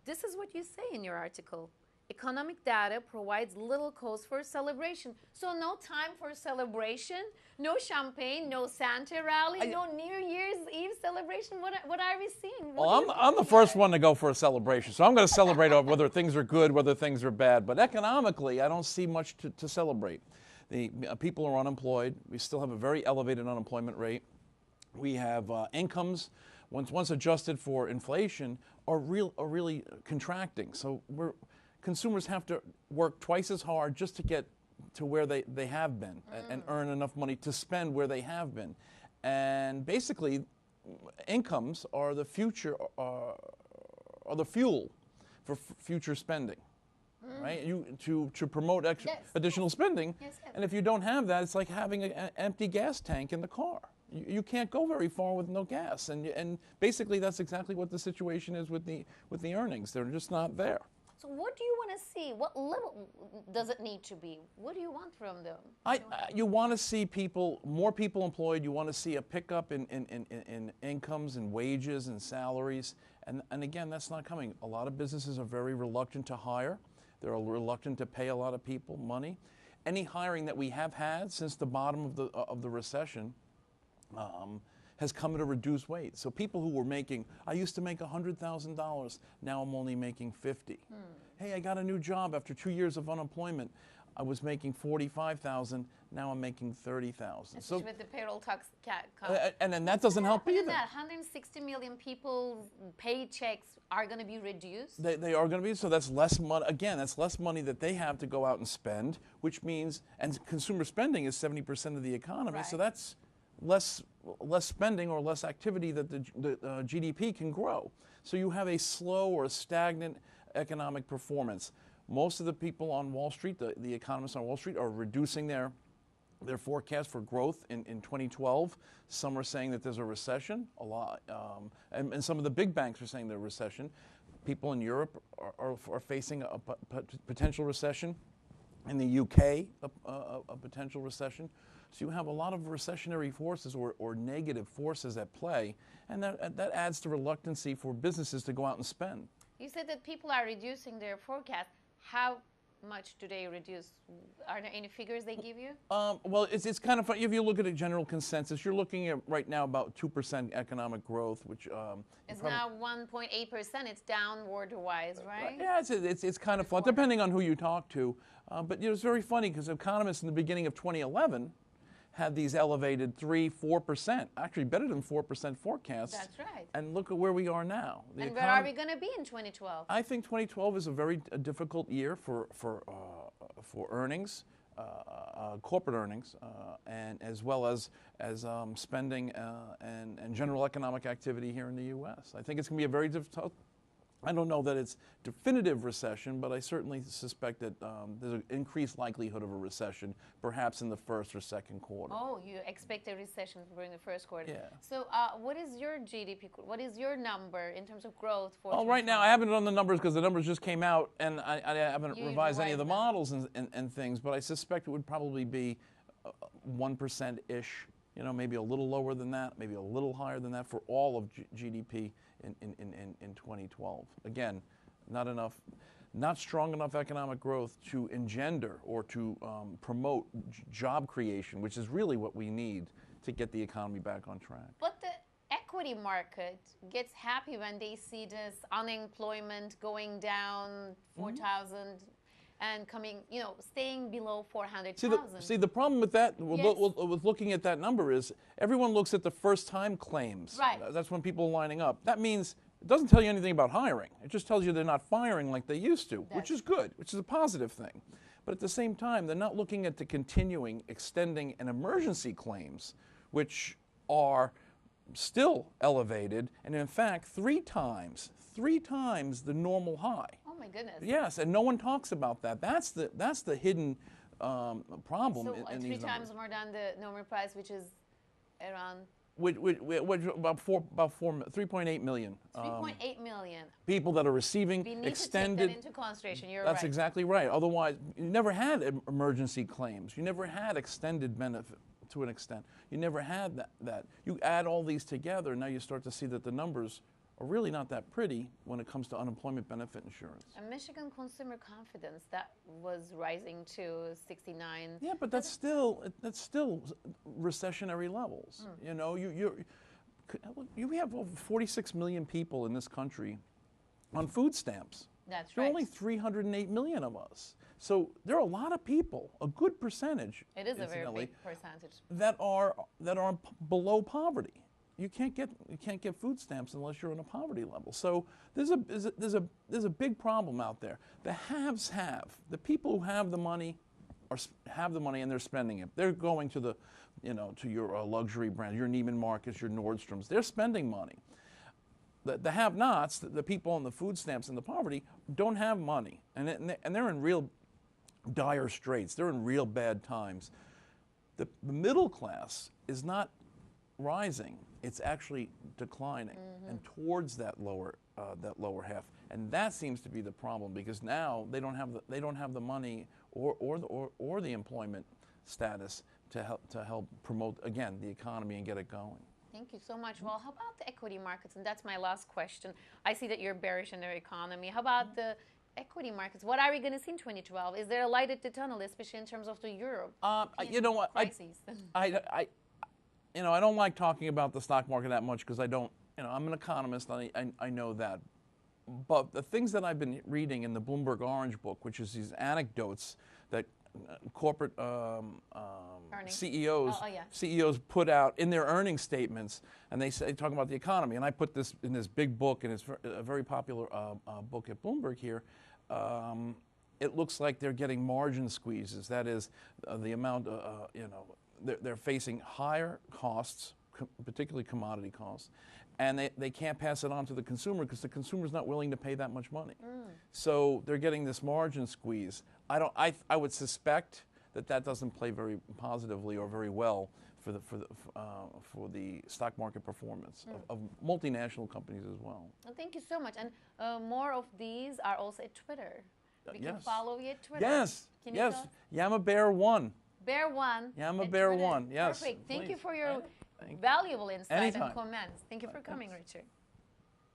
this is what you say in your article. Economic data provides little cause for celebration. So no time for celebration, no champagne, no Santa rally, no New Year's Eve celebration. What are we seeing? Well, I'm the first one to go for a celebration. So I'm going to celebrate whether things are good, whether things are bad. But economically, I don't see much to celebrate. The people are unemployed. We still have a very elevated unemployment rate. We have incomes, once adjusted for inflation, are really contracting. So consumers have to work twice as hard just to get to where they have been and earn enough money to spend where they have been. And basically, incomes are the future, are the fuel for future spending. Right? To promote additional spending. Yes. And if you don't have that, it's like having an empty gas tank in the car. You can't go very far with no gas. And basically, that's exactly what the situation is with the earnings. They're just not there. So what do you want to see? What level does it need to be? What do you want from them? You want to see more people employed. You want to see a pickup in incomes and wages and salaries. And again, that's not coming. A lot of businesses are very reluctant to hire. They're reluctant to pay a lot of people money. Any hiring that we have had since the bottom of the recession has come at a reduced rate. So people who were making, I used to make $100,000, now I'm only making 50. Hey, I got a new job after 2 years of unemployment. I was making 45,000, now I'm making 30,000. So with the payroll tax and then that doesn't help either. 160 million people's paychecks are going to be reduced. They are going to be, so that's less money. Again, that's less money that they have to go out and spend, which means, and consumer spending is 70% of the economy, so that's less spending or less activity that the GDP can grow. So you have a slow or stagnant economic performance. Most of the people on Wall Street, the economists on Wall Street, are reducing their forecast for growth in 2012. Some are saying that there's a recession, a lot, and some of the big banks are saying there's a recession. People in Europe are facing a potential recession. In the UK, a potential recession. So you have a lot of recessionary forces or negative forces at play, and that adds to reluctancy for businesses to go out and spend. You said that people are reducing their forecast. How much do they reduce? Are there any figures they give you? Well, it's kind of funny. If you look at a general consensus, you're looking at right now about 2% economic growth, which it's now 1.8%. It's downward-wise, right? Yeah, it's kind of fun, depending on who you talk to. But it's very funny because economists in the beginning of 2011 had these elevated 3-4%, actually better than 4% forecasts. That's right. And look at where we are now. And where are we going to be in 2012? I think 2012 is a very difficult year for earnings, corporate earnings, and as well as spending and general economic activity here in the U.S. I think it's going to be a very difficult. I don't know that it's definitive recession, but I certainly suspect that there's an increased likelihood of a recession, perhaps in the first or second quarter. Oh, you expect a recession during the first quarter. Yeah. So what is your GDP, what is your number in terms of growth for right now I haven't done the numbers because the numbers just came out, and I haven't revised any of the models and things, but I suspect it would probably be 1%-ish, maybe a little lower than that, maybe a little higher than that for all of GDP in 2012. Again, not strong enough economic growth to engender or to promote job creation, which is really what we need to get the economy back on track. But the equity market gets happy when they see this unemployment going down 4,000 and coming, staying below 400,000. See, the problem with that, with looking at that number is everyone looks at the first-time claims. Right. That's when people are lining up. That means it doesn't tell you anything about hiring. It just tells you they're not firing like they used to, which is good, which is a positive thing. But at the same time, they're not looking at the continuing, extending, and emergency claims, which are still elevated, and in fact, three times the normal high. Oh my goodness. Yes, and no one talks about that. That's the hidden problem. So in three these times more than the normal price, which is around. Which about 3.8 million. 3.8 million people that are receiving extended. We need to take that into consideration. You're That's right. exactly right. Otherwise, you never had emergency claims. You never had extended benefit to an extent. You never had that. You add all these together, now you start to see that the numbers are really not that pretty when it comes to unemployment benefit insurance. And Michigan consumer confidence, that was rising to 69. Yeah, but that's still recessionary levels. You know, you have over 46 million people in this country on food stamps. That's There are right. only 308 million of us. So there are a lot of people, a good percentage, It is a very incidentally, big percentage. that are below poverty. You can't get food stamps unless you're on a poverty level. So there's a big problem out there. The haves have. The people who have the money have the money and they're spending it. They're going to to your luxury brands, your Neiman Marcus, your Nordstroms. They're spending money. The have-nots, the people on the food stamps and the poverty, don't have money, and they're in real dire straits. They're in real bad times. The middle class is not rising; it's actually declining, and towards that lower half. And that seems to be the problem, because now they don't have the money or the employment status to help promote, again, the economy and get it going. Thank you so much. Well, how about the equity markets? And that's my last question. I see that you're bearish in their economy. How about the equity markets? What are we going to see in 2012? Is there a light at the tunnel, especially in terms of the Europe? You know what? Crises? I don't like talking about the stock market that much because I don't. I'm an economist. I know that. But the things that I've been reading in the Bloomberg Orange book, which is these anecdotes that corporate CEOs put out in their earnings statements, and they talk about the economy. And I put this in this big book, and it's a very popular book at Bloomberg here. It looks like they're getting margin squeezes. That is, the amount, they're facing higher costs, particularly commodity costs, and they can't pass it on to the consumer because the consumer's not willing to pay that much money. So they're getting this margin squeeze. I would suspect that doesn't play very positively or very well for the stock market performance of multinational companies as well. Well, thank you so much. And more of these are also at Twitter. We can Yes. follow you at Twitter. Yes, Can you yes. tell us? Yamabear1. Bear1. Yama at Bear Twitter. One, yes, Perfect. Thank you please. for your Thank you. valuable insight Anytime. and comments. Thank you for coming, Richard.